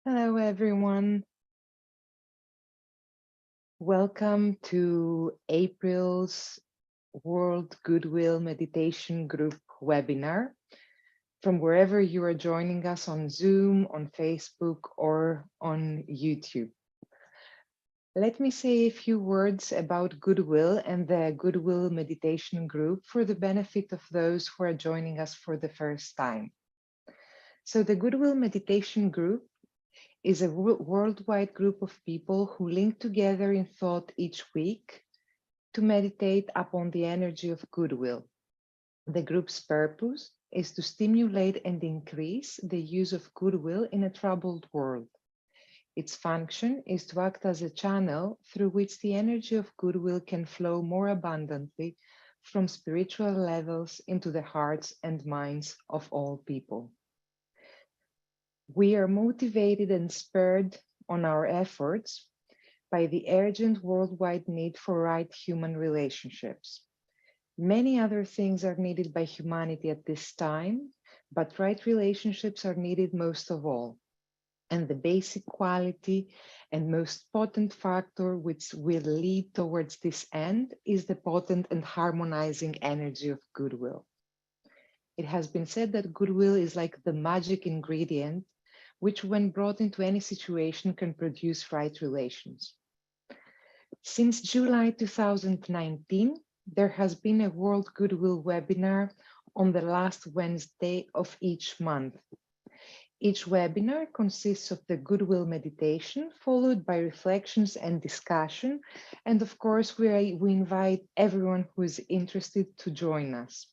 Hello, everyone. Welcome to April's World Goodwill Meditation Group webinar from wherever you are joining us on Zoom, on Facebook, or on YouTube. Let me say a few words about Goodwill and the Goodwill Meditation Group for the benefit of those who are joining us for the first time. So the Goodwill Meditation Group is a worldwide group of people who link together in thought each week to meditate upon the energy of goodwill. The group's purpose is to stimulate and increase the use of goodwill in a troubled world. Its function is to act as a channel through which the energy of goodwill can flow more abundantly from spiritual levels into the hearts and minds of all people. We are motivated and spurred on our efforts by the urgent worldwide need for right human relationships. Many other things are needed by humanity at this time, but right relationships are needed most of all. And the basic quality and most potent factor which will lead towards this end is the potent and harmonizing energy of goodwill. It has been said that goodwill is like the magic ingredient which when brought into any situation can produce right relations. Since July 2019, there has been a World Goodwill webinar on the last Wednesday of each month. Each webinar consists of the Goodwill meditation, followed by reflections and discussion. And of course, we invite everyone who is interested to join us.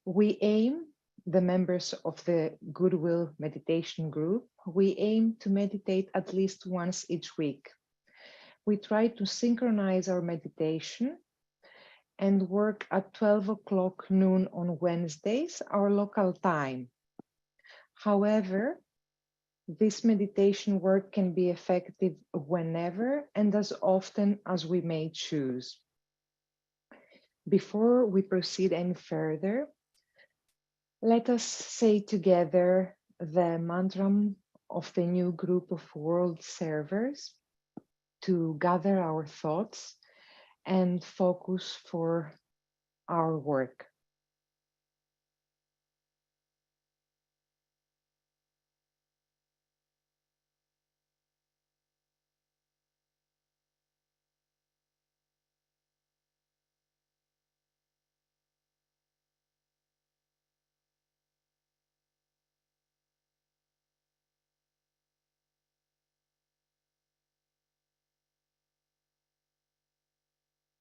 We aim, the members of the Goodwill Meditation Group, we aim to meditate at least once each week. We try to synchronize our meditation and work at 12 o'clock noon on Wednesdays, our local time. However, this meditation work can be effective whenever and as often as we may choose. Before we proceed any further, let us say together the mantra of the new group of world servers to gather our thoughts and focus for our work.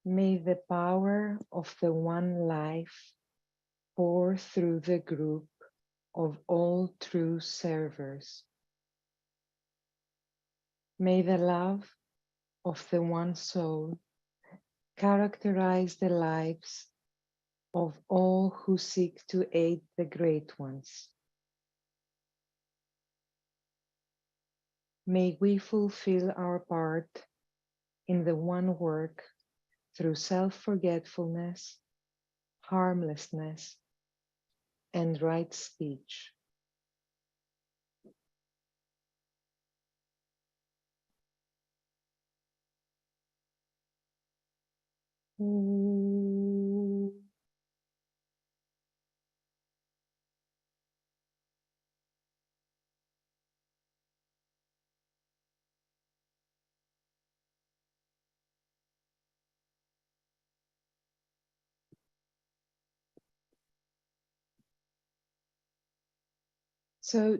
May the power of the one life pour through the group of all true servers. May the love of the one soul characterize the lives of all who seek to aid the great ones. May we fulfill our part in the one work through self-forgetfulness, harmlessness, and right speech. So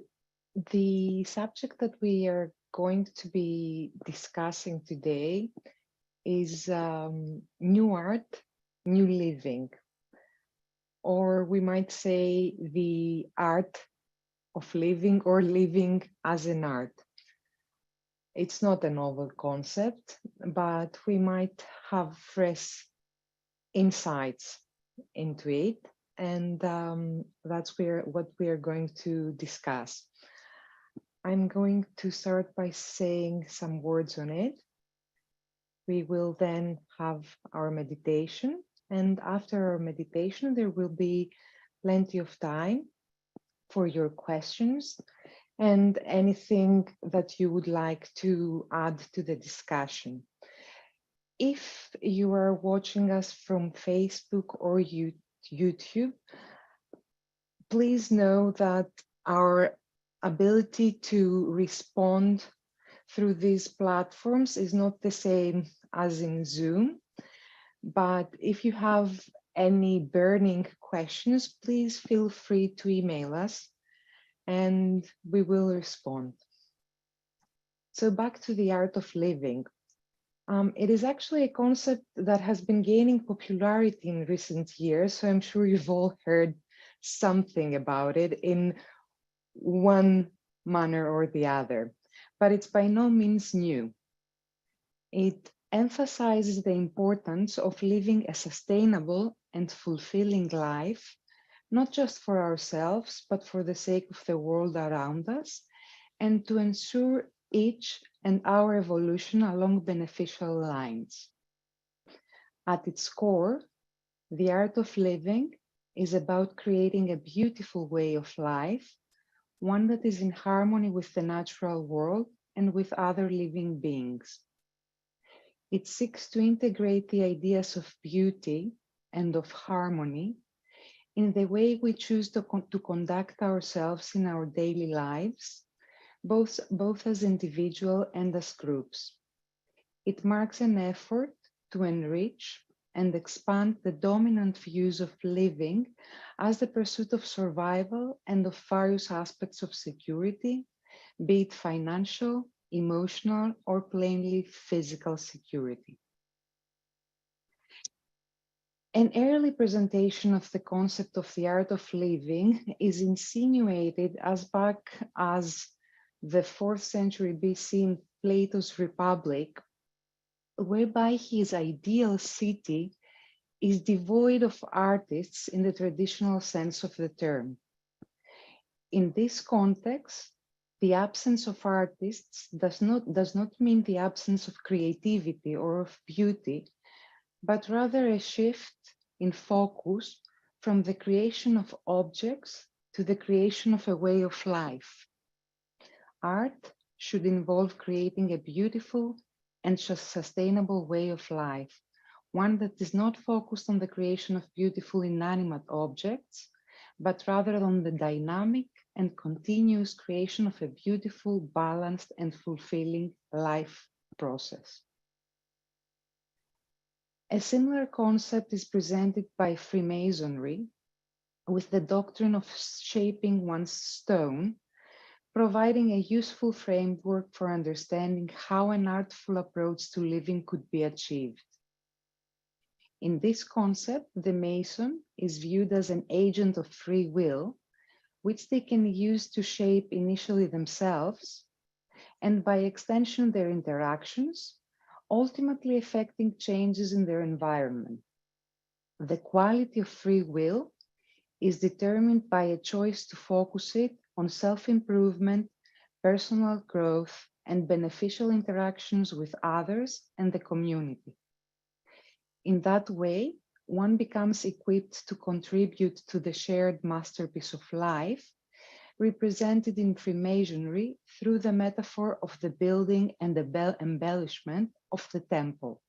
the subject that we are going to be discussing today is new art, new living, or we might say the art of living or living as an art. It's not a novel concept, but we might have fresh insights into it. And that's what we are going to discuss. I'm going to start by saying some words on it. We will then have our meditation. And after our meditation, there will be plenty of time for your questions and anything that you would like to add to the discussion. If you are watching us from Facebook or YouTube, please know that our ability to respond through these platforms is not the same as in Zoom. But if you have any burning questions, please feel free to email us and we will respond. So back to the art of living. It is actually a concept that has been gaining popularity in recent years, so I'm sure you've all heard something about it in one manner or the other, but it's by no means new. It emphasizes the importance of living a sustainable and fulfilling life, not just for ourselves, but for the sake of the world around us, and to ensure each and our evolution along beneficial lines. At its core, the art of living is about creating a beautiful way of life, one that is in harmony with the natural world and with other living beings. It seeks to integrate the ideas of beauty and of harmony in the way we choose to conduct ourselves in our daily lives, both as individual and as groups. It marks an effort to enrich and expand the dominant views of living as the pursuit of survival and of various aspects of security, be it financial, emotional, or plainly physical security. An early presentation of the concept of the art of living is insinuated as back as the 4th century BC in Plato's Republic, whereby his ideal city is devoid of artists in the traditional sense of the term. In this context, the absence of artists does not mean the absence of creativity or of beauty, but rather a shift in focus from the creation of objects to the creation of a way of life. Art should involve creating a beautiful and sustainable way of life, one that is not focused on the creation of beautiful inanimate objects, but rather on the dynamic and continuous creation of a beautiful, balanced, and fulfilling life process. A similar concept is presented by Freemasonry with the doctrine of shaping one's stone, providing a useful framework for understanding how an artful approach to living could be achieved. In this concept, the Mason is viewed as an agent of free will, which they can use to shape initially themselves, and by extension their interactions, ultimately affecting changes in their environment. The quality of free will is determined by a choice to focus it on self-improvement, personal growth, and beneficial interactions with others and the community. In that way, one becomes equipped to contribute to the shared masterpiece of life, represented in Freemasonry through the metaphor of the building and the embellishment of the temple.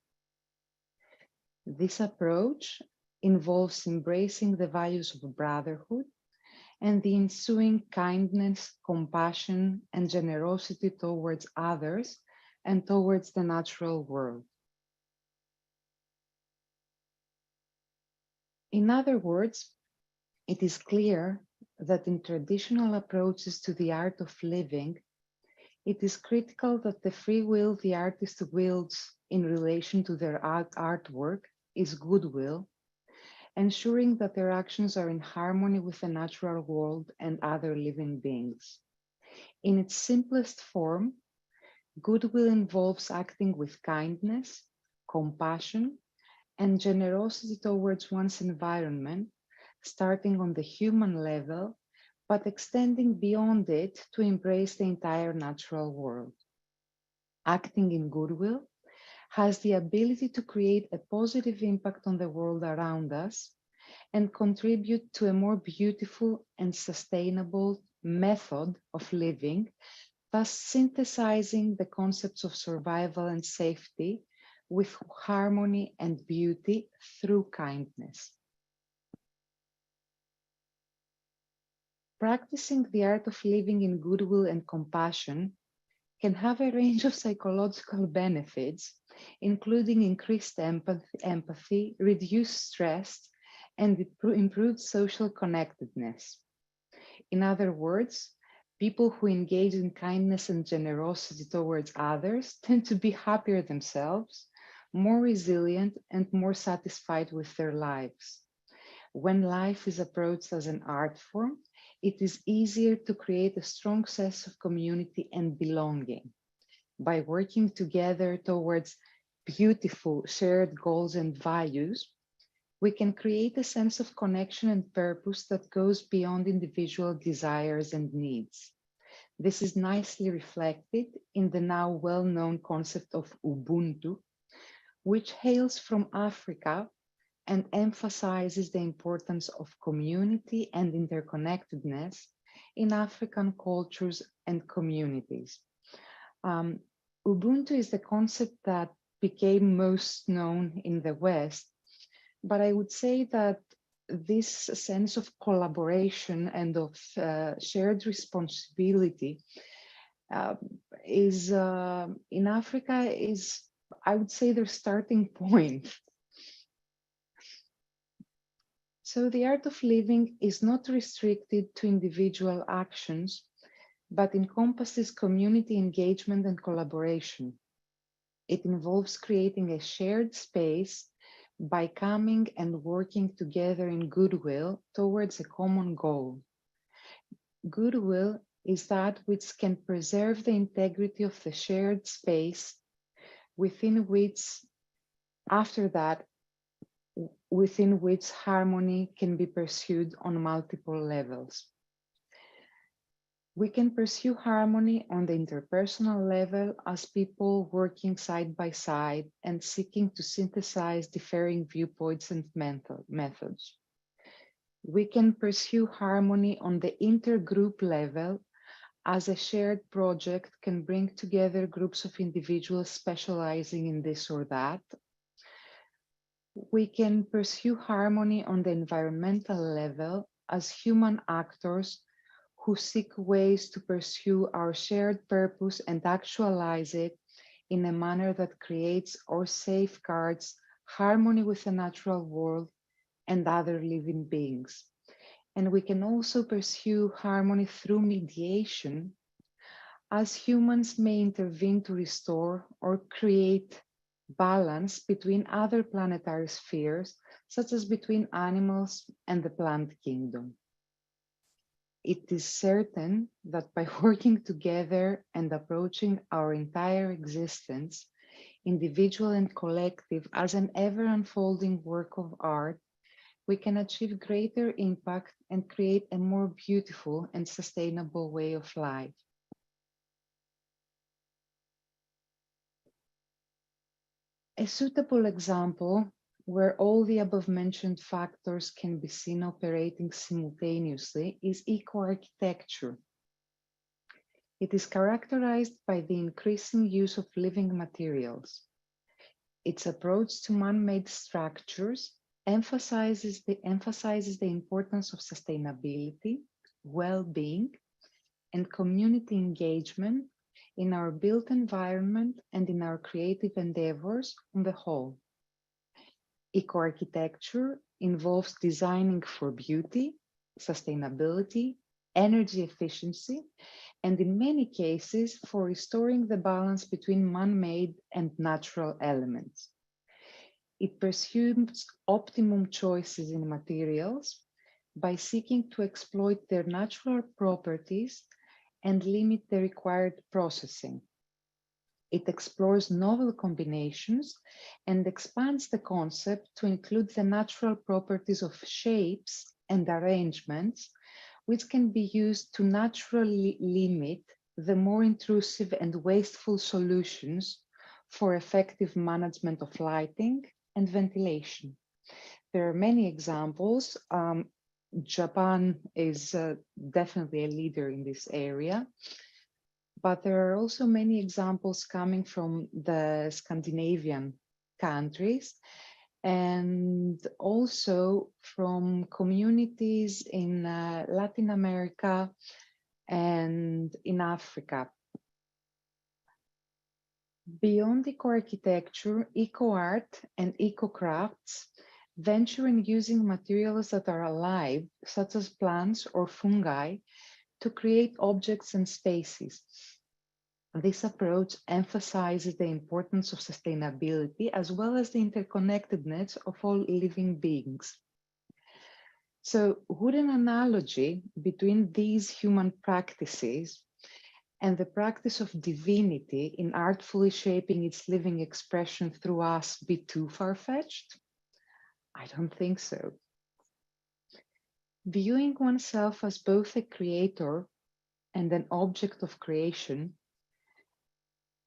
This approach involves embracing the values of brotherhood and the ensuing kindness, compassion, and generosity towards others and towards the natural world. In other words, it is clear that in traditional approaches to the art of living, it is critical that the free will the artist wields in relation to their artwork is goodwill, ensuring that their actions are in harmony with the natural world and other living beings. In its simplest form, goodwill involves acting with kindness, compassion, and generosity towards one's environment, starting on the human level, but extending beyond it to embrace the entire natural world. Acting in goodwill has the ability to create a positive impact on the world around us and contribute to a more beautiful and sustainable method of living, thus synthesizing the concepts of survival and safety with harmony and beauty through kindness. Practicing the art of living in goodwill and compassion can have a range of psychological benefits, including increased empathy, reduced stress, and improved social connectedness. In other words, people who engage in kindness and generosity towards others tend to be happier themselves, more resilient, and more satisfied with their lives. When life is approached as an art form, it is easier to create a strong sense of community and belonging. By working together towards beautiful shared goals and values, we can create a sense of connection and purpose that goes beyond individual desires and needs. This is nicely reflected in the now well-known concept of Ubuntu, which hails from Africa and emphasizes the importance of community and interconnectedness in African cultures and communities. Ubuntu is the concept that became most known in the West, but I would say that this sense of collaboration and of shared responsibility is in Africa is, I would say, their starting point. So the art of living is not restricted to individual actions, but encompasses community engagement and collaboration. It involves creating a shared space by coming and working together in goodwill towards a common goal. Goodwill is that which can preserve the integrity of the shared space within which, after that, within which harmony can be pursued on multiple levels. We can pursue harmony on the interpersonal level as people working side by side and seeking to synthesize differing viewpoints and methods. We can pursue harmony on the intergroup level as a shared project can bring together groups of individuals specializing in this or that. We can pursue harmony on the environmental level as human actors who seek ways to pursue our shared purpose and actualize it in a manner that creates or safeguards harmony with the natural world and other living beings. And we can also pursue harmony through mediation, as humans may intervene to restore or create balance between other planetary spheres, such as between animals and the plant kingdom. It is certain that by working together and approaching our entire existence, individual and collective, as an ever unfolding work of art, we can achieve greater impact and create a more beautiful and sustainable way of life. A suitable example where all the above-mentioned factors can be seen operating simultaneously is eco-architecture. It is characterized by the increasing use of living materials. Its approach to man-made structures emphasizes the importance of sustainability, well-being, and community engagement in our built environment and in our creative endeavors on the whole. Eco-architecture involves designing for beauty, sustainability, energy efficiency, and in many cases for restoring the balance between man-made and natural elements. It pursues optimum choices in materials by seeking to exploit their natural properties and limit the required processing. It explores novel combinations and expands the concept to include the natural properties of shapes and arrangements, which can be used to naturally limit the more intrusive and wasteful solutions for effective management of lighting and ventilation. There are many examples. Japan is definitely a leader in this area, but there are also many examples coming from the Scandinavian countries and also from communities in Latin America and in Africa. Beyond eco-architecture, eco-art and eco-crafts venture in using materials that are alive, such as plants or fungi, to create objects and spaces. This approach emphasizes the importance of sustainability as well as the interconnectedness of all living beings. So, would an analogy between these human practices and the practice of divinity in artfully shaping its living expression through us be too far-fetched? I don't think so. Viewing oneself as both a creator and an object of creation,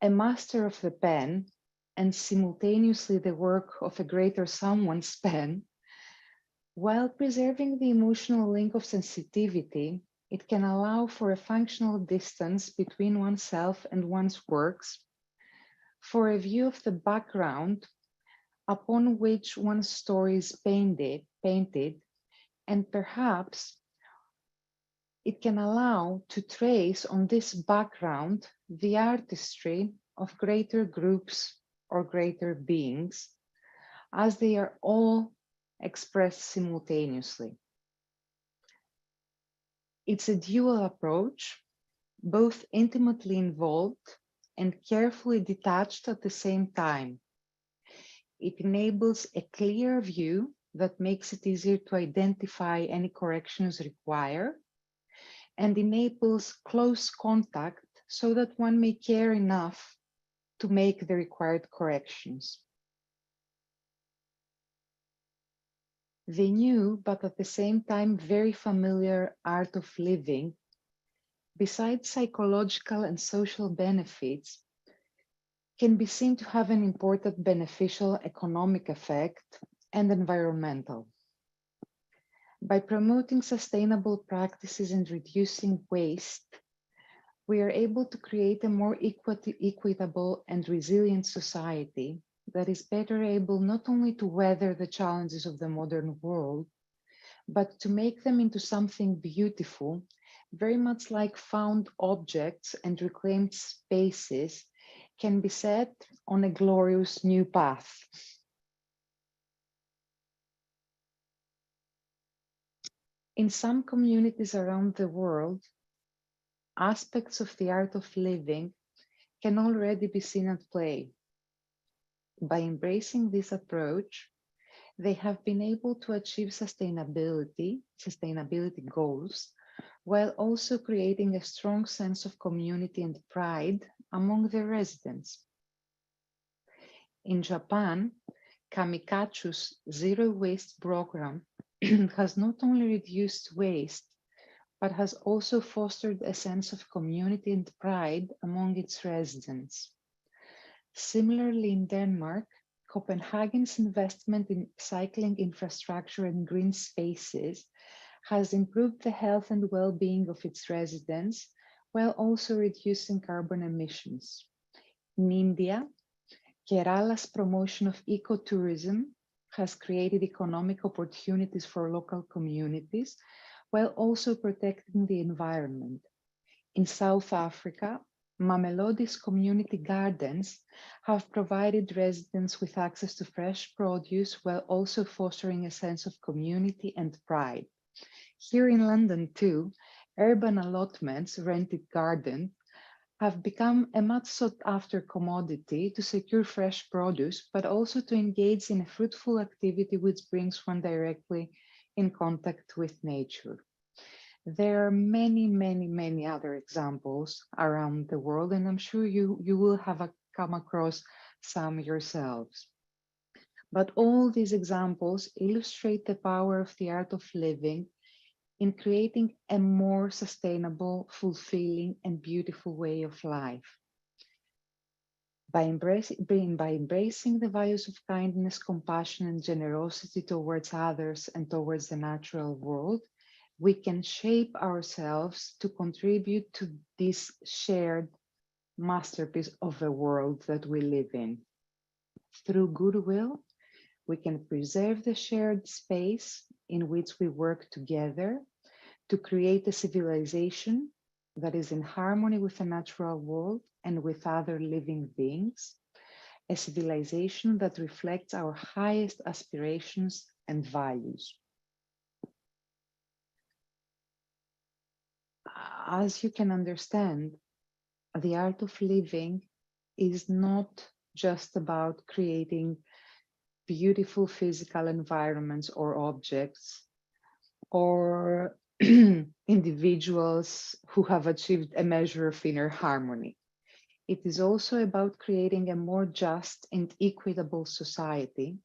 a master of the pen, and simultaneously the work of a greater someone's pen, while preserving the emotional link of sensitivity, it can allow for a functional distance between oneself and one's works, for a view of the background upon which one's story is painted, and perhaps it can allow to trace on this background the artistry of greater groups or greater beings, as they are all expressed simultaneously. It's a dual approach, both intimately involved and carefully detached at the same time. It enables a clear view that makes it easier to identify any corrections required, and enables close contact so that one may care enough to make the required corrections. The new, but at the same time very familiar art of living, besides psychological and social benefits, can be seen to have an important beneficial economic effect and environmental. By promoting sustainable practices and reducing waste, we are able to create a more equitable and resilient society that is better able not only to weather the challenges of the modern world, but to make them into something beautiful, very much like found objects and reclaimed spaces can be set on a glorious new path. In some communities around the world, aspects of the art of living can already be seen at play. By embracing this approach, they have been able to achieve sustainability goals, while also creating a strong sense of community and pride among their residents. In Japan, Kamikachu's zero waste program has not only reduced waste, but has also fostered a sense of community and pride among its residents. Similarly, in Denmark, Copenhagen's investment in cycling infrastructure and green spaces has improved the health and well-being of its residents, while also reducing carbon emissions. In India, Kerala's promotion of ecotourism has created economic opportunities for local communities, while also protecting the environment. In South Africa, Mamelodi's community gardens have provided residents with access to fresh produce while also fostering a sense of community and pride. Here in London too, urban allotments, rented gardens, have become a much sought after commodity to secure fresh produce, but also to engage in a fruitful activity which brings one directly in contact with nature. There are many other examples around the world, and I'm sure you will have come across some yourselves. But all these examples illustrate the power of the art of living in creating a more sustainable, fulfilling, and beautiful way of life. By embracing the values of kindness, compassion, and generosity towards others and towards the natural world, we can shape ourselves to contribute to this shared masterpiece of a world that we live in. Through goodwill, we can preserve the shared space in which we work together to create a civilization that is in harmony with the natural world and with other living beings, a civilization that reflects our highest aspirations and values. As you can understand, the art of living is not just about creating beautiful physical environments or objects or individuals who have achieved a measure of inner harmony. It is also about creating a more just and equitable society,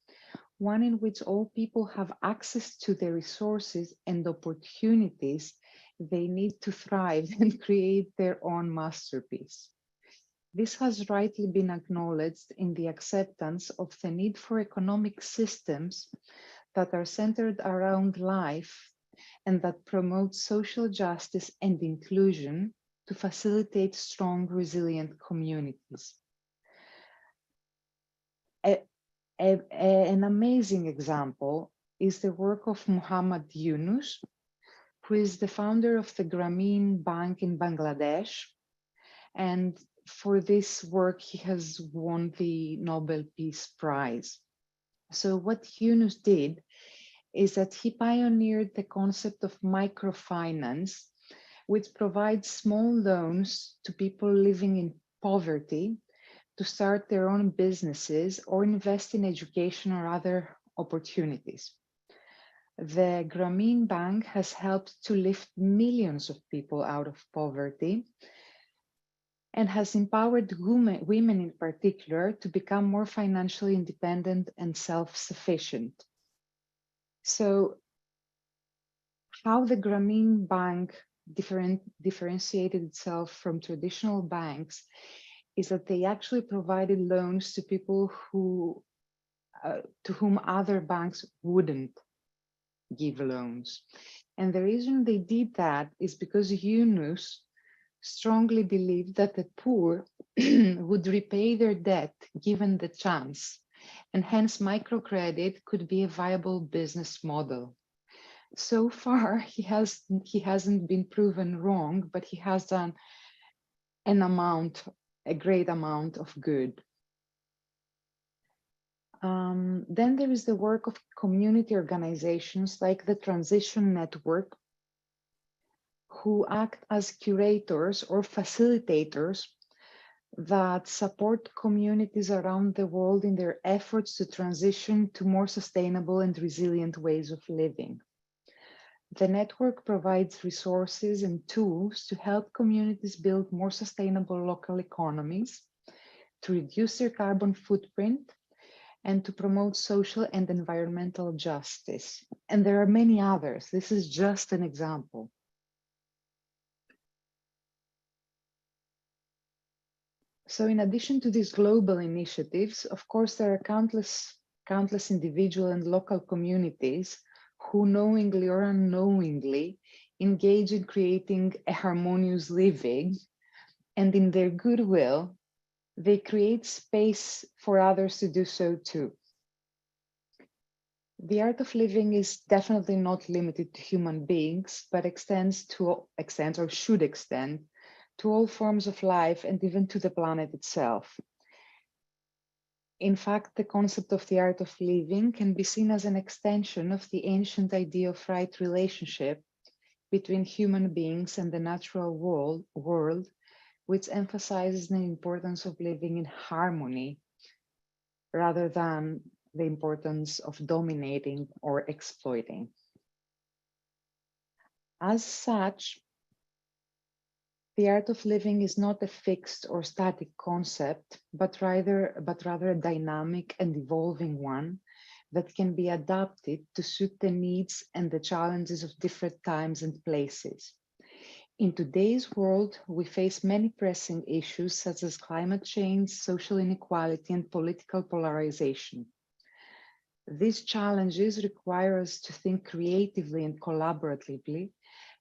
one in which all people have access to the resources and opportunities they need to thrive and create their own masterpiece. This has rightly been acknowledged in the acceptance of the need for economic systems that are centered around life and that promote social justice and inclusion to facilitate strong, resilient communities. An amazing example is the work of Muhammad Yunus, who is the founder of the Grameen Bank in Bangladesh. And for this work, he has won the Nobel Peace Prize. So what Yunus did is that he pioneered the concept of microfinance, which provides small loans to people living in poverty to start their own businesses or invest in education or other opportunities. The Grameen Bank has helped to lift millions of people out of poverty and has empowered women in particular to become more financially independent and self-sufficient. So how the Grameen Bank differentiated itself from traditional banks is that they actually provided loans to people who, to whom other banks wouldn't give loans. And the reason they did that is because Yunus strongly believed that the poor would repay their debt given the chance, and hence microcredit could be a viable business model. So far, he hasn't been proven wrong, but he has done a great amount of good. Then there is the work of community organizations like the Transition Network, who act as curators or facilitators that support communities around the world in their efforts to transition to more sustainable and resilient ways of living. The network provides resources and tools to help communities build more sustainable local economies, to reduce their carbon footprint, and to promote social and environmental justice. And there are many others. This is just an example. So in addition to these global initiatives, of course, there are countless individual and local communities who knowingly or unknowingly engage in creating a harmonious living, and in their goodwill, they create space for others to do so too. The art of living is definitely not limited to human beings, but extends or should extend to all forms of life and even to the planet itself. In fact, the concept of the art of living can be seen as an extension of the ancient idea of right relationship between human beings and the natural world, which emphasizes the importance of living in harmony rather than the importance of dominating or exploiting. As such, the art of living is not a fixed or static concept, but rather a dynamic and evolving one that can be adapted to suit the needs and the challenges of different times and places. In today's world, we face many pressing issues such as climate change, social inequality, and political polarization. These challenges require us to think creatively and collaboratively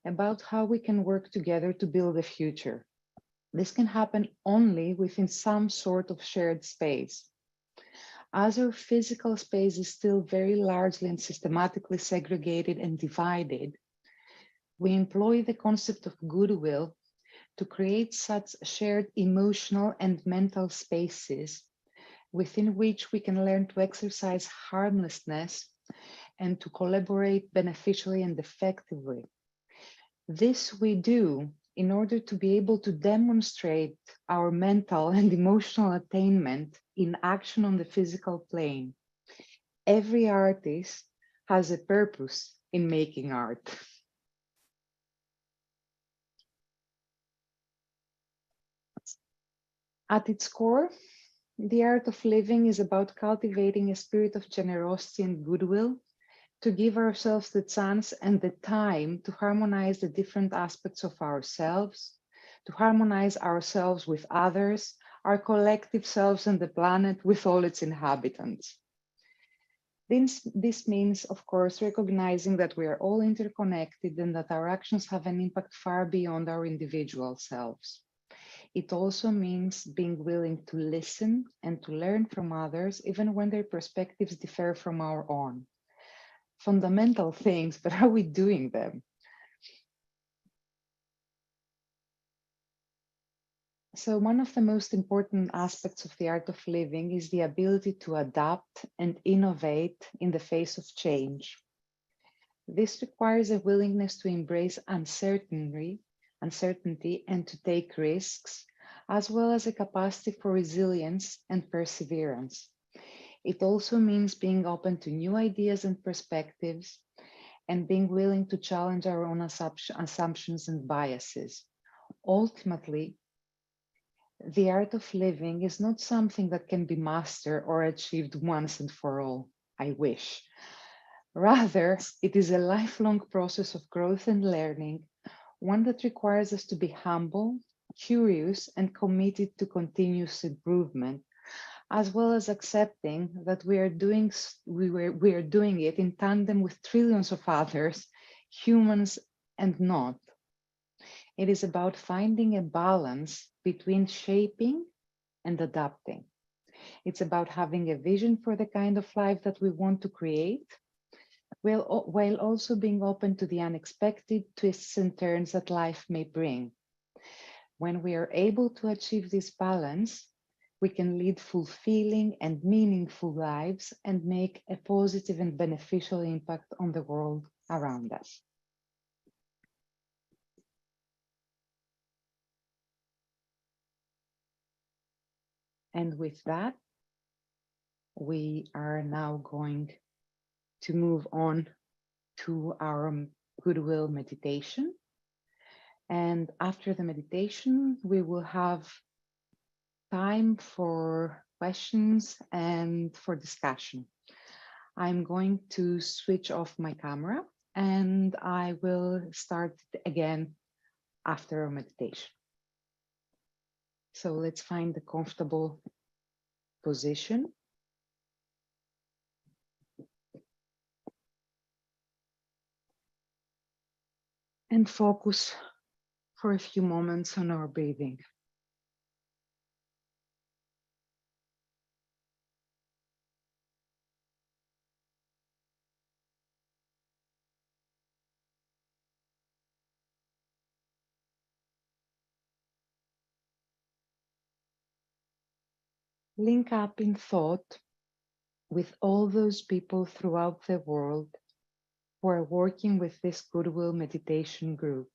about how we can work together to build a future. This can happen only within some sort of shared space. As our physical space is still very largely and systematically segregated and divided, we employ the concept of goodwill to create such shared emotional and mental spaces within which we can learn to exercise harmlessness and to collaborate beneficially and effectively. This we do in order to be able to demonstrate our mental and emotional attainment in action on the physical plane. Every artist has a purpose in making art. At its core, the art of living is about cultivating a spirit of generosity and goodwill to give ourselves the chance and the time to harmonize the different aspects of ourselves, to harmonize ourselves with others, our collective selves and the planet with all its inhabitants. This means, of course, recognizing that we are all interconnected and that our actions have an impact far beyond our individual selves. It also means being willing to listen and to learn from others, even when their perspectives differ from our own. Fundamental things, but are we doing them? So one of the most important aspects of the art of living is the ability to adapt and innovate in the face of change. This requires a willingness to embrace uncertainty and to take risks, as well as a capacity for resilience and perseverance. It also means being open to new ideas and perspectives and being willing to challenge our own assumptions and biases. Ultimately, the art of living is not something that can be mastered or achieved once and for all. I wish. Rather, it is a lifelong process of growth and learning, one that requires us to be humble, curious, and committed to continuous improvement, as well as accepting that we are doing it in tandem with trillions of others, humans and not. It is about finding a balance between shaping and adapting. It's about having a vision for the kind of life that we want to create, while also being open to the unexpected twists and turns that life may bring. When we are able to achieve this balance, we can lead fulfilling and meaningful lives and make a positive and beneficial impact on the world around us. And with that, we are now going to move on to our Goodwill meditation. And after the meditation, we will have time for questions and for discussion. I'm going to switch off my camera and I will start again after our meditation. So let's find a comfortable position. And focus for a few moments on our breathing. Link up in thought with all those people throughout the world who are working with this Goodwill meditation group.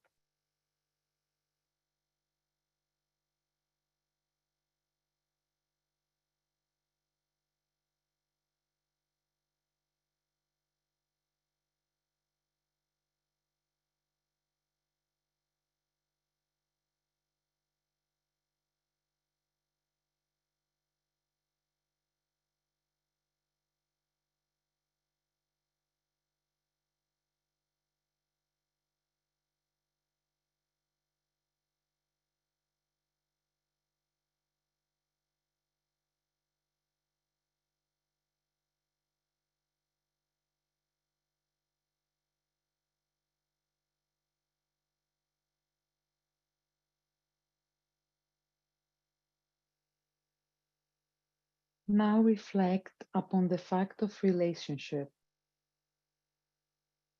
Now reflect upon the fact of relationship.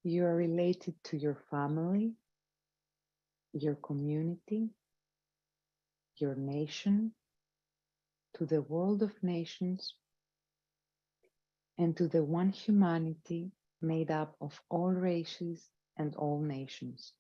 You are related to your family, your community, your nation, to the world of nations, and to the one humanity made up of all races and all nations.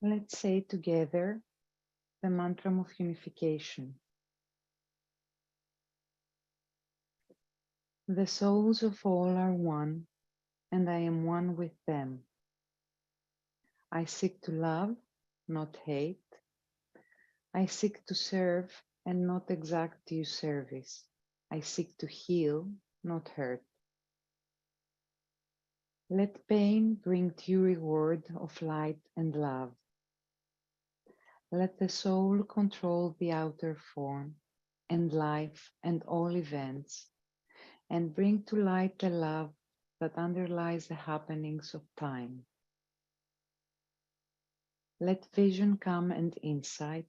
Let's say together the mantra of unification. The souls of all are one, and I am one with them. I seek to love, not hate. I seek to serve and not exact due service. I seek to heal, not hurt. Let pain bring due reward of light and love. Let the soul control the outer form and life and all events, and bring to light the love that underlies the happenings of time. Let vision come and insight.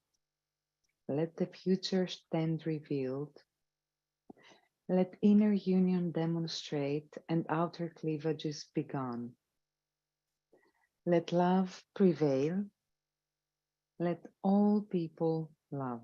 Let the future stand revealed. Let inner union demonstrate and outer cleavages be gone. Let love prevail. Let all people love.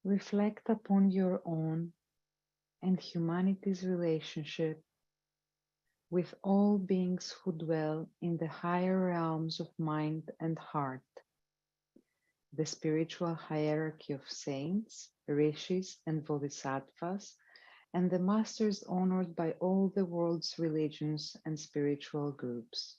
Reflect upon your own and humanity's relationship with all beings who dwell in the higher realms of mind and heart, the spiritual hierarchy of saints, rishis, and bodhisattvas, and the masters honored by all the world's religions and spiritual groups.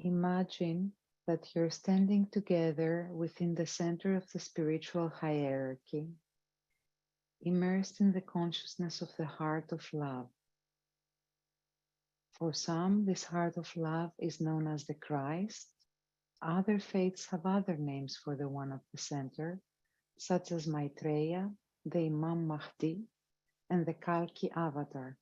Imagine that you're standing together within the center of the spiritual hierarchy, immersed in the consciousness of the heart of love. For some, this heart of love is known as the Christ. Other faiths have other names for the one at the center, such as Maitreya, the Imam Mahdi, and the Kalki avatar.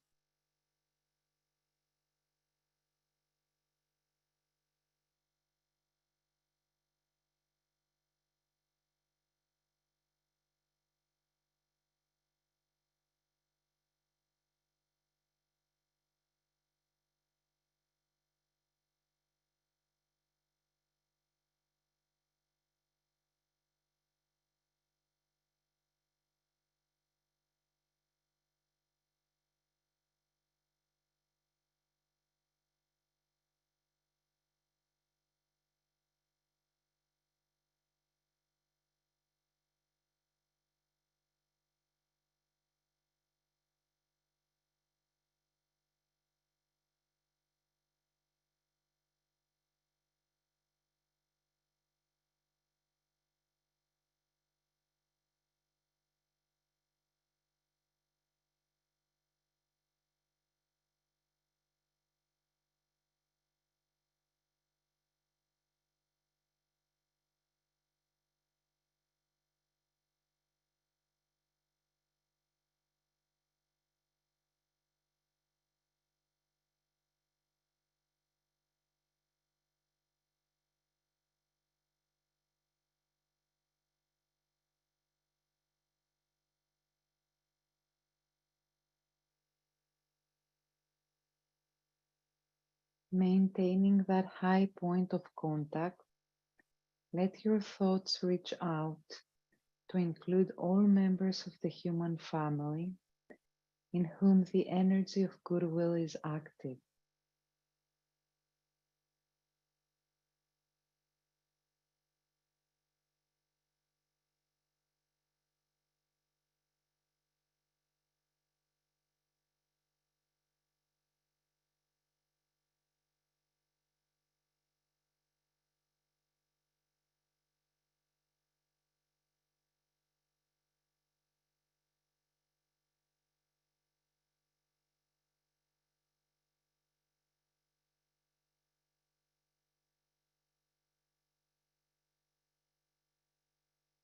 Maintaining that high point of contact, let your thoughts reach out to include all members of the human family in whom the energy of goodwill is active.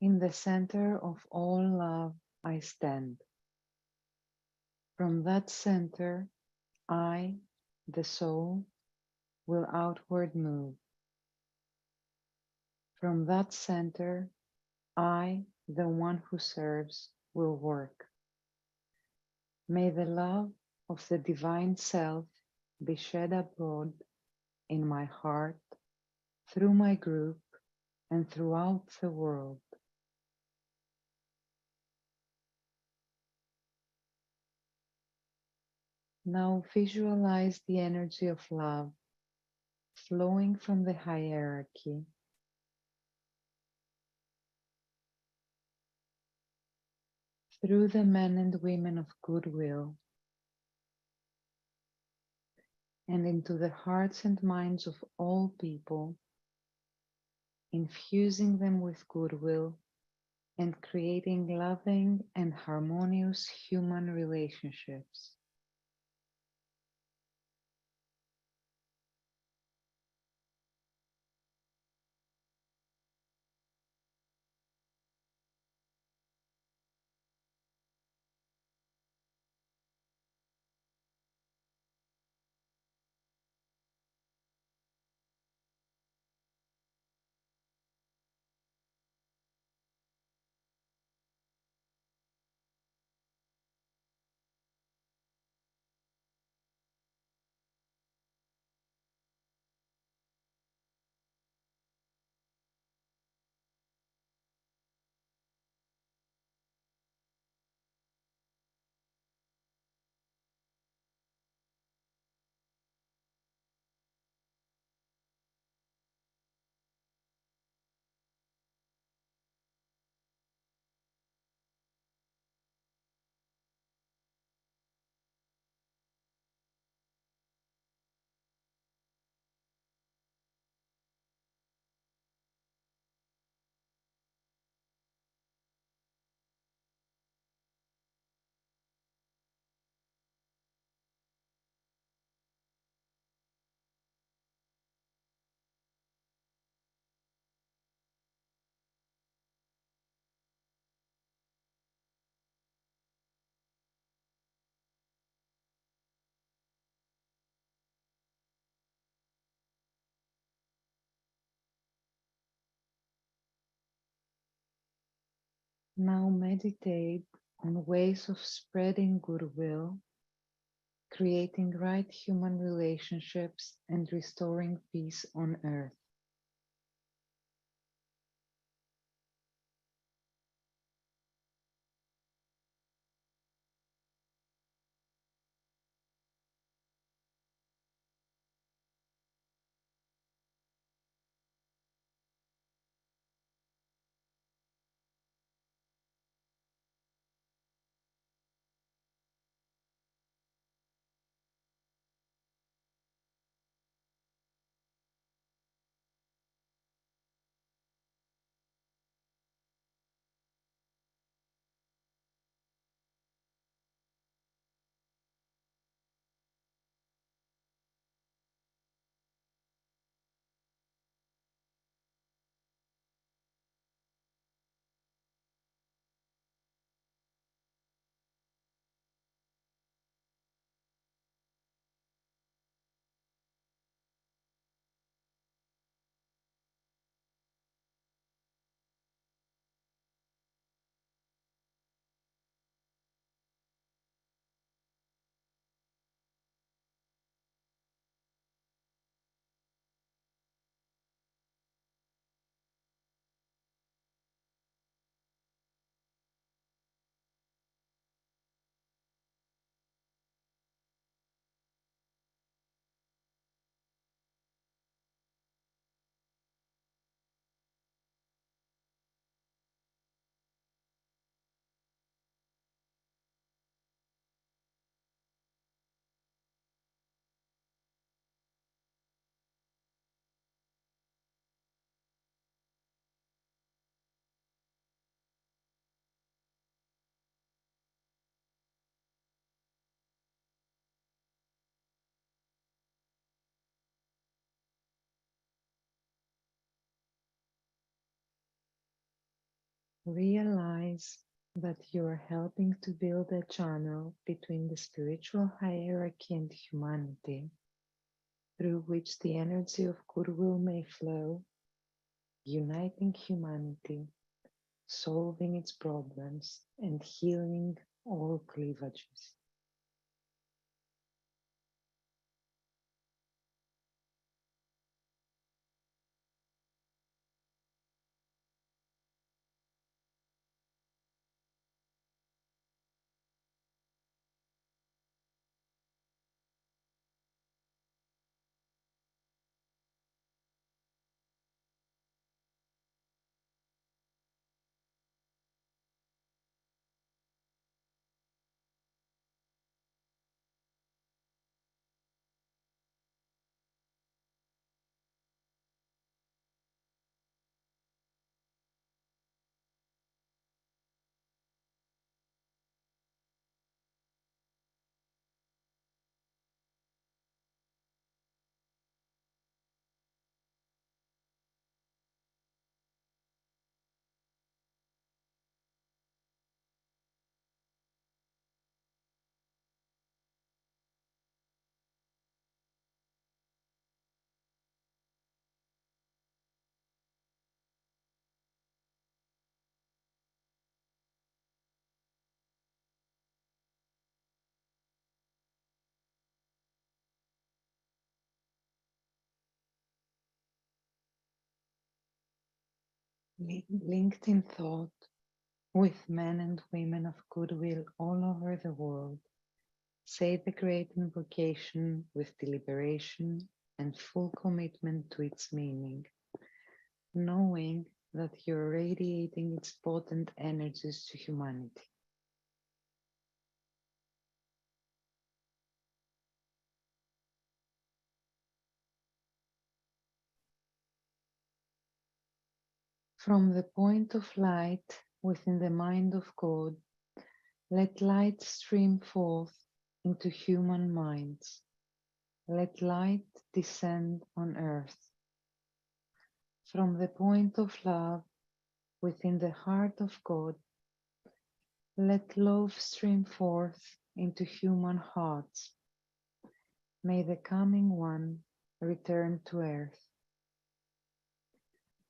In the center of all love, I stand. From that center, I, the soul, will outward move. From that center, I, the one who serves, will work. May the love of the divine self be shed abroad in my heart, through my group, and throughout the world. Now visualize the energy of love flowing from the hierarchy through the men and women of goodwill and into the hearts and minds of all people, infusing them with goodwill and creating loving and harmonious human relationships. Now meditate on ways of spreading goodwill, creating right human relationships, and restoring peace on earth. Realize that you're helping to build a channel between the spiritual hierarchy and humanity, through which the energy of goodwill may flow, uniting humanity, solving its problems, and healing all cleavages. Linked in thought with men and women of goodwill all over the world, say the great invocation with deliberation and full commitment to its meaning, knowing that you're radiating its potent energies to humanity. From the point of light within the mind of God, let light stream forth into human minds. Let light descend on earth. From the point of love within the heart of God, let love stream forth into human hearts. May the coming one return to earth.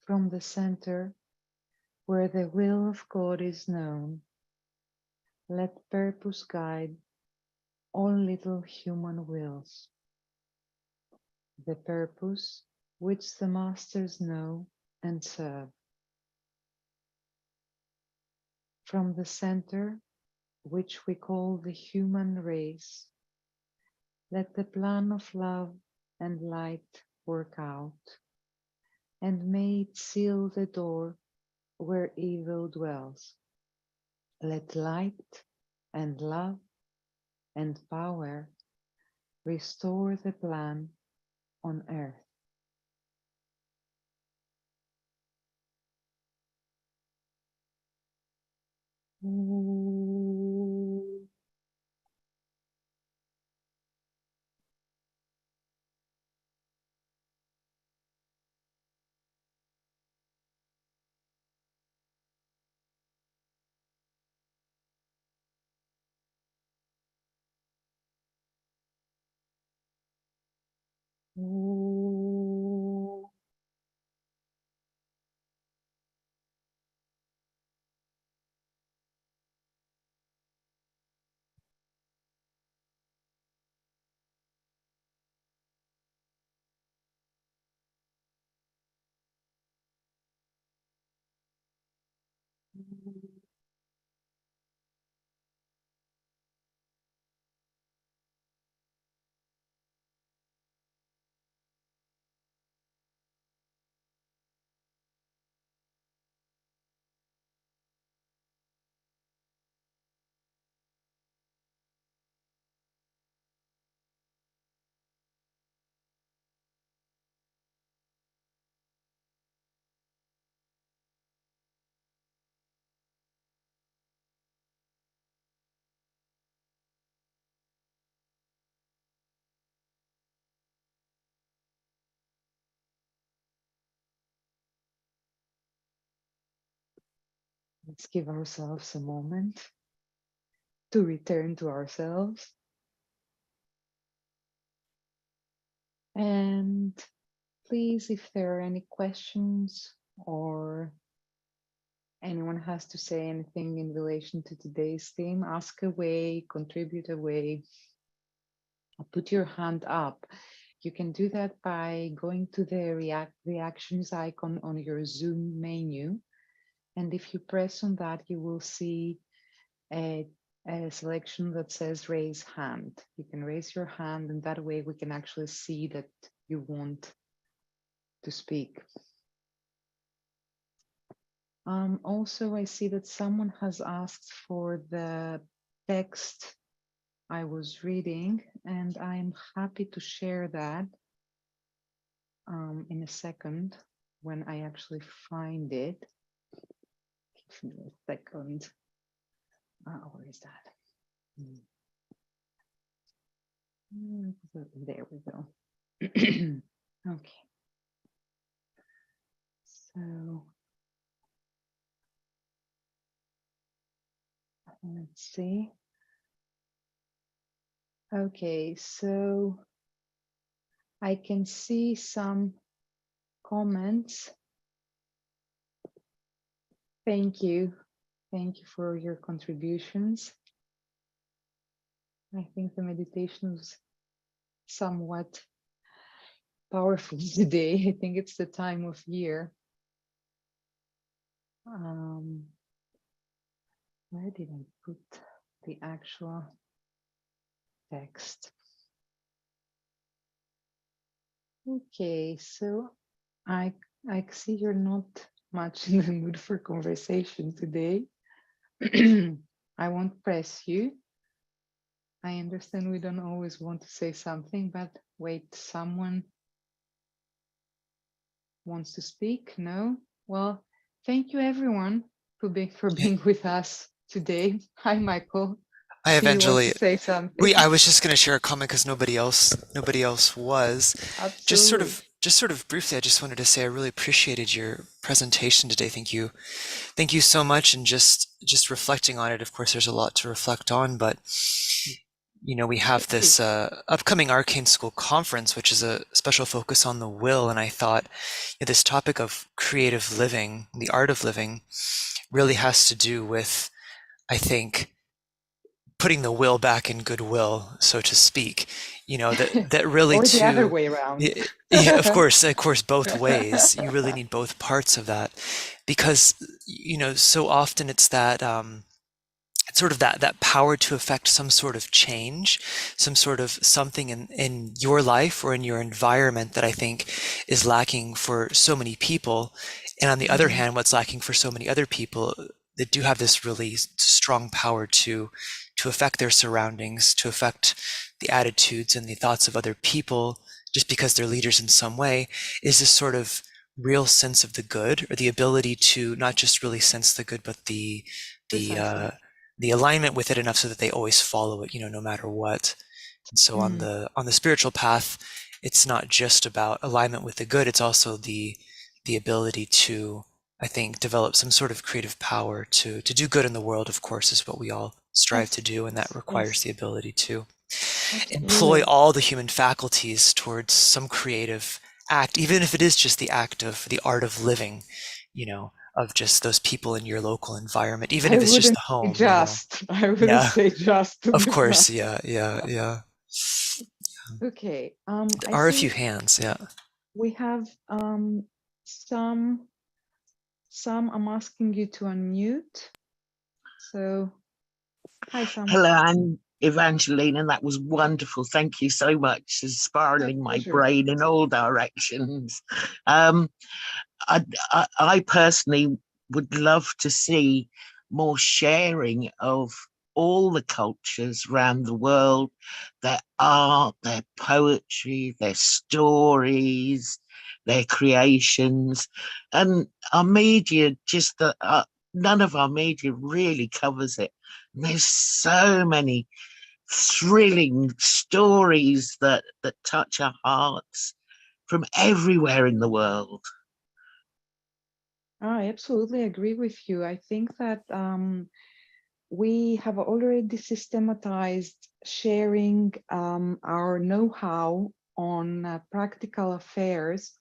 From the center Where the will of God is known, let purpose guide all little human wills. The purpose which the masters know and serve. From the center, which we call the human race, let the plan of love and light work out, and may it seal the door where evil dwells. Let light and love and power restore the plan on earth. Let's give ourselves a moment to return to ourselves. And please, if there are any questions or anyone has to say anything in relation to today's theme, ask away, contribute away, put your hand up. You can do that by going to the reactions icon on your Zoom menu. And if you press on that, you will see a selection that says raise hand. You can raise your hand, and that way we can actually see that you want to speak. Also, I see that someone has asked for the text I was reading, and I'm happy to share that in a second when I actually find it. Give me a second. Where is that? There we go. Okay. So let's see. Okay, so I can see some comments. Thank you. Thank you for your contributions. I think the meditation was somewhat powerful today. I think it's the time of year. Where did I put the actual text? Okay, so I see you're not much in the mood for conversation today. I won't press you. I understand we don't always want to say something, but wait, someone wants to speak? No? Well, thank you everyone for being with us today. Hi, Michael. Hi, Do you want Evangelie. to say something? I was just going to share a comment because nobody else was. Absolutely. Just sort of briefly, I just wanted to say I really appreciated your presentation today. Thank you so much. And just reflecting on it, of course, there's a lot to reflect on, but We have Thank you. this upcoming Arcane School conference, which is a special focus on the will. And I thought this topic of creative living, the art of living, really has to do with, I think, putting the will back in goodwill, so to speak. That really Or the other too. way around. Yeah, of course, both ways. You really need both parts of that because, so often it's that. It's sort of that power to affect some sort of change, some sort of something in your life or in your environment that I think is lacking for so many people. And on the other Mhm. hand, what's lacking for so many other people that do have this really strong power to affect their surroundings, to affect the attitudes and the thoughts of other people, just because they're leaders in some way, is this sort of real sense of the good, or the ability to not just really sense the good, but the Precisely. the alignment with it enough so that they always follow it, no matter what. And so Mm. on the spiritual path, it's not just about alignment with the good, it's also the ability to, I think, develop some sort of creative power to do good in the world, of course, is what we all strive to Yes, do, and that yes, requires yes, the ability to employ absolutely. all the human faculties towards some creative act, even if it is just the act of the art of living, of just those people in your local environment, even I if it's just wouldn't the say home. just. I wouldn't Yeah, say just, to of be frank. course. Yeah, yeah, yeah. Okay. There I are a see few hands. Yeah. we have some I'm asking you to unmute. So hi some. Hello, I'm Evangeline, and that was wonderful. Thank you so much. It's My spiraling my pleasure. brain in all directions. Um, I personally would love to see more sharing of all the cultures around the world, their art, their poetry, their stories, their creations. And our media just, none of our media really covers it. And there's so many thrilling stories that touch our hearts from everywhere in the world. I absolutely agree with you. I think that we have already systematized sharing our know-how on practical affairs,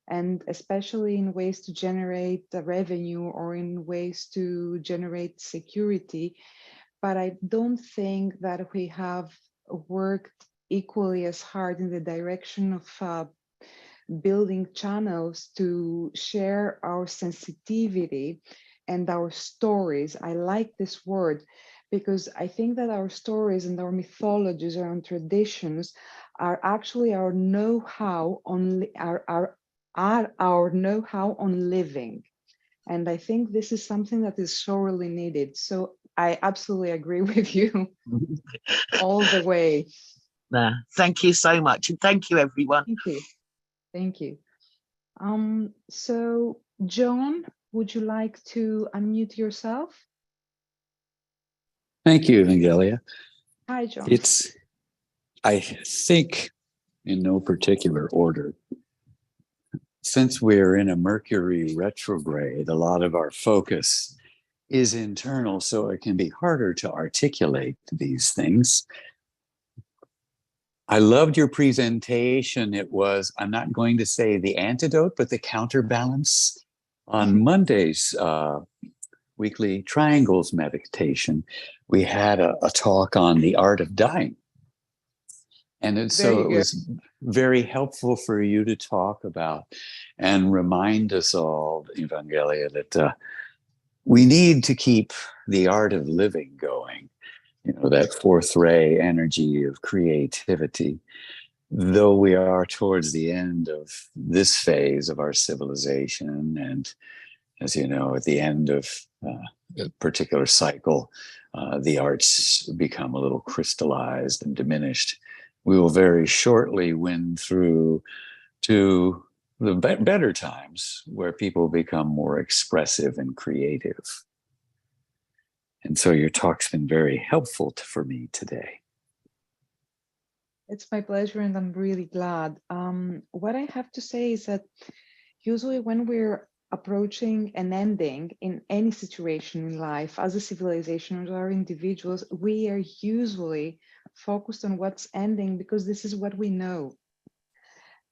and especially in ways to generate revenue or in ways to generate security. But I don't think that we have worked equally as hard in the direction of building channels to share our sensitivity and our stories. I like this word because I think that our stories and our mythologies and our traditions are actually our know-how on are our know-how on living. And I think this is something that is sorely needed. So I absolutely agree with you all the way. Thank you so much, and thank you, everyone. Thank you. Thank you. So John, would you like to unmute yourself? Thank you, Evangelia. Hi, John. It's, I think, in no particular order, since we're in a Mercury retrograde, a lot of our focus is internal, so it can be harder to articulate these things. I loved your presentation. It was, I'm not going to say the antidote, but the counterbalance. On Monday's weekly triangles meditation, we had a talk on the art of dying. And There so you it go. was very helpful for you to talk about and remind us all, Evangelia, that we need to keep the art of living going, that fourth ray energy of creativity. Though we are towards the end of this phase of our civilization, and as you know, at the end of a particular cycle, the arts become a little crystallized and diminished. We will very shortly win through to the better times where people become more expressive and creative. And so your talk's been very helpful for me today. It's my pleasure, and I'm really glad. What I have to say is that usually when we're approaching an ending in any situation in life, as a civilization or our individuals, we are usually focused on what's ending because this is what we know.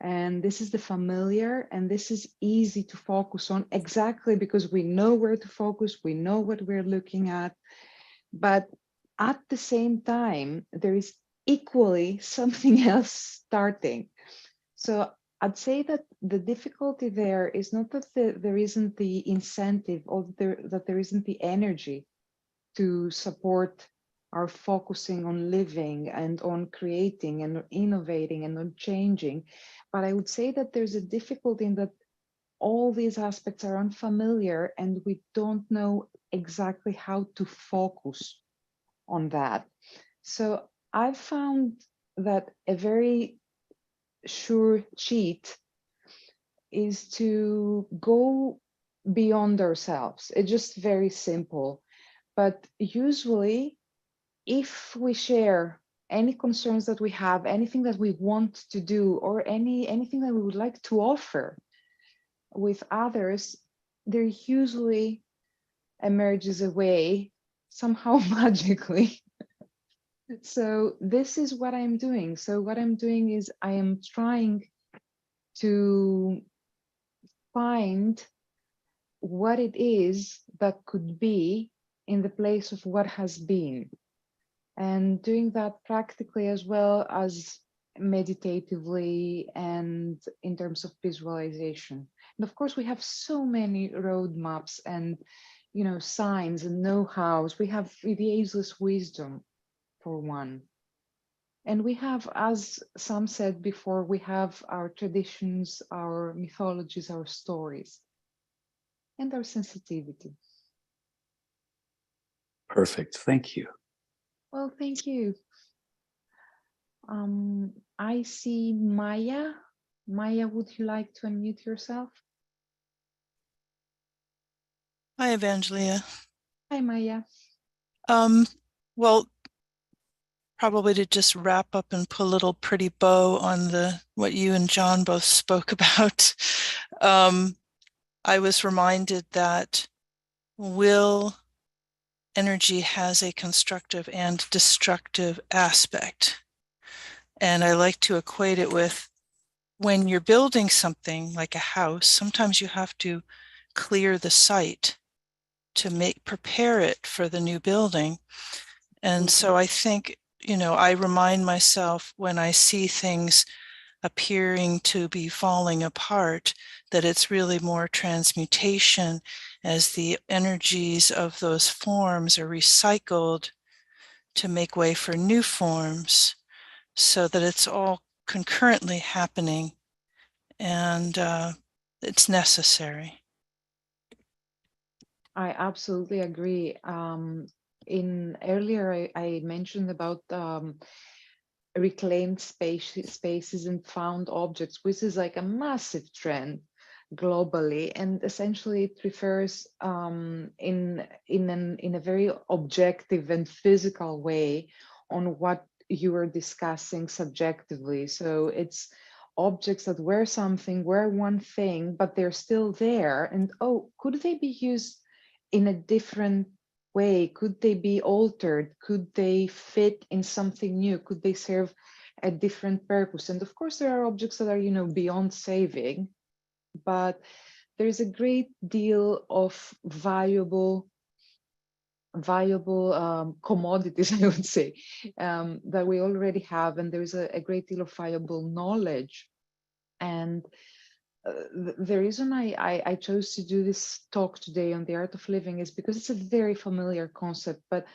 And this is the familiar, and this is easy to focus on exactly because we know where to focus, we know what we're looking at. But at the same time, there is equally something else starting. So I'd say that the difficulty there is not that there isn't the incentive or that there isn't the energy to support our focusing on living and on creating and on innovating and on changing. But I would say that there's a difficulty in that all these aspects are unfamiliar and we don't know exactly how to focus on that. So I've found that a very sure cheat is to go beyond ourselves. It's just very simple. But usually, if we share any concerns that we have, anything that we want to do, or anything that we would like to offer with others, there usually emerges a way somehow magically. So this is what I'm doing. So what I'm doing is I am trying to find what it is that could be in the place of what has been, and doing that practically as well as meditatively and in terms of visualization. And of course, we have so many roadmaps and signs and know-hows. We have the ageless wisdom for one. And we have, as some said before, we have our traditions, our mythologies, our stories, and our sensitivity. Perfect. Thank you. Well, thank you. I see Maya. Maya, would you like to unmute yourself? Hi, Evangelia. Hi, Maya. Well, probably to just wrap up and put a little pretty bow on what you and John both spoke about. I was reminded that will energy has a constructive and destructive aspect. And I like to equate it with when you're building something like a house, sometimes you have to clear the site to prepare it for the new building. And so I think, I remind myself when I see things appearing to be falling apart, that it's really more transmutation as the energies of those forms are recycled to make way for new forms, so that it's all concurrently happening, and it's necessary. I absolutely agree. In earlier, I mentioned about reclaimed spaces and found objects, which is like a massive trend globally, and essentially it refers in a very objective and physical way on what you were discussing subjectively. So it's objects that were something, were one thing, but they're still there, and oh, could they be used in a different way? Could they be altered? Could they fit in something new? Could they serve a different purpose? And of course, there are objects that are, beyond saving, but there's a great deal of valuable commodities, I would say, that we already have, and there's a great deal of valuable knowledge. And the reason I chose to do this talk today on the art of living is because it's a very familiar concept, but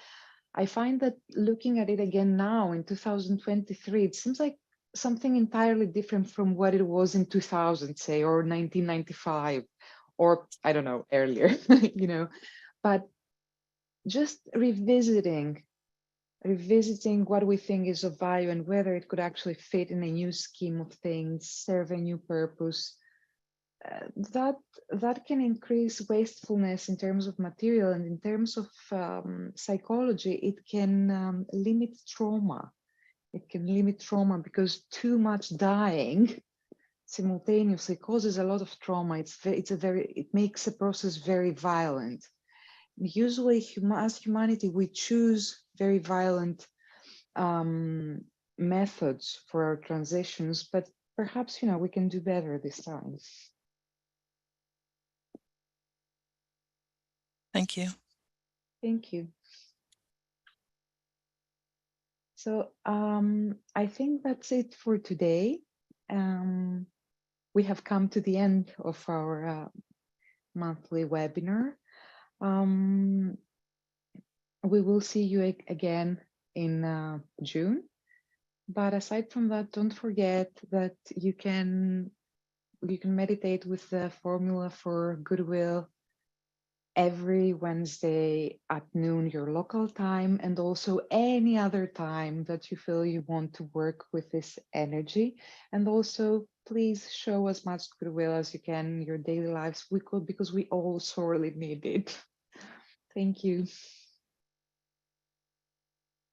I find that looking at it again now in 2023, it seems like something entirely different from what it was in 2000, say, or 1995, or I don't know, earlier, but just revisiting what we think is of value and whether it could actually fit in a new scheme of things, serve a new purpose. That can increase wastefulness in terms of material, and in terms of psychology, it can limit trauma. It can limit trauma because too much dying simultaneously causes a lot of trauma. It makes the process very violent. Usually, as humanity, we choose very violent methods for our transitions, but perhaps, we can do better this time. Thank you. Thank you. So I think that's it for today. We have come to the end of our monthly webinar. We will see you again in June. But aside from that, don't forget that you can meditate with the formula for Goodwill every Wednesday at noon, your local time, and also any other time that you feel you want to work with this energy. And also, please show as much goodwill as you can in your daily lives, because we all sorely need it. Thank you.